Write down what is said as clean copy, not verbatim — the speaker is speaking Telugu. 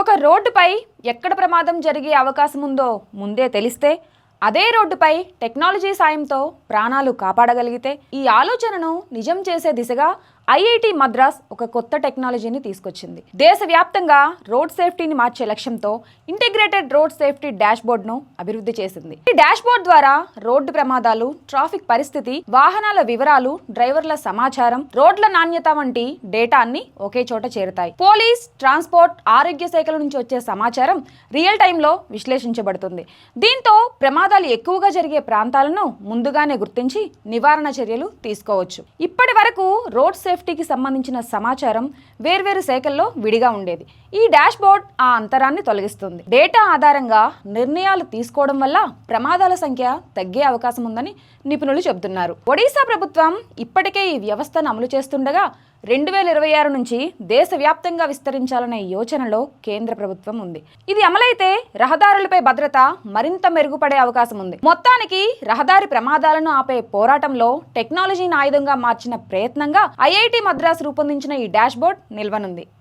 ఒక రోడ్డుపై ఎక్కడ ప్రమాదం జరిగే అవకాశం ఉందో ముందే తెలిస్తే అదే రోడ్డుపై టెక్నాలజీ సాయంతో ప్రాణాలు కాపాడగలిగితే ఈ ఆలోచనను నిజం చేసే దిశగా ఐఐటి మద్రాస్ ఒక కొత్త టెక్నాలజీని తీసుకొచ్చింది. దేశవ్యాప్తంగా రోడ్ సేఫ్టీని మార్చే లక్ష్యంతో ఇంటిగ్రేటెడ్ రోడ్ సేఫ్టీ డాష్ బోర్డ్ను అభివృద్ధి చేసింది. ఈ డాష్ బోర్డ్ ద్వారా రోడ్డు ప్రమాదాలు, ట్రాఫిక్ పరిస్థితి, వాహనాల వివరాలు, డ్రైవర్ల సమాచారం, రోడ్ల నాణ్యత వంటి డేటా అన్ని ఒకే చోట చేరుతాయి. పోలీస్, ట్రాన్స్పోర్ట్, ఆరోగ్య శాఖల నుంచి వచ్చే సమాచారం రియల్ టైంలో విశ్లేషించబడుతుంది. దీంతో ప్రమాదాలు ఎక్కువగా జరిగే ప్రాంతాలను ముందుగానే గుర్తించి నివారణ చర్యలు తీసుకోవచ్చు. ఇప్పటి వరకు రోడ్ సేఫ్టీకి సంబంధించిన సమాచారం వేర్వేరు శాఖల్లో విడిగా ఉండేది. ఈ డాష్ బోర్డ్ ఆ అంతరాన్ని తొలగిస్తుంది. డేటా ఆధారంగా నిర్ణయాలు తీసుకోవడం వల్ల ప్రమాదాల సంఖ్య తగ్గే అవకాశం ఉందని నిపుణులు చెబుతున్నారు. ఒడిశా ప్రభుత్వం ఇప్పటికే ఈ వ్యవస్థను అమలు చేస్తుండగా 2026 నుంచి దేశవ్యాప్తంగా విస్తరించాలనే యోచనలో కేంద్ర ప్రభుత్వం ఉంది. ఇది అమలైతే రహదారులపై భద్రత మరింత మెరుగుపడే అవకాశం ఉంది. మొత్తానికి రహదారి ప్రమాదాలను ఆపే పోరాటంలో టెక్నాలజీని ఆయుధంగా మార్చిన ప్రయత్నంగా ఐఐటి మద్రాస్ రూపొందించిన ఈ డాష్ బోర్డ్ నిల్వనుంది.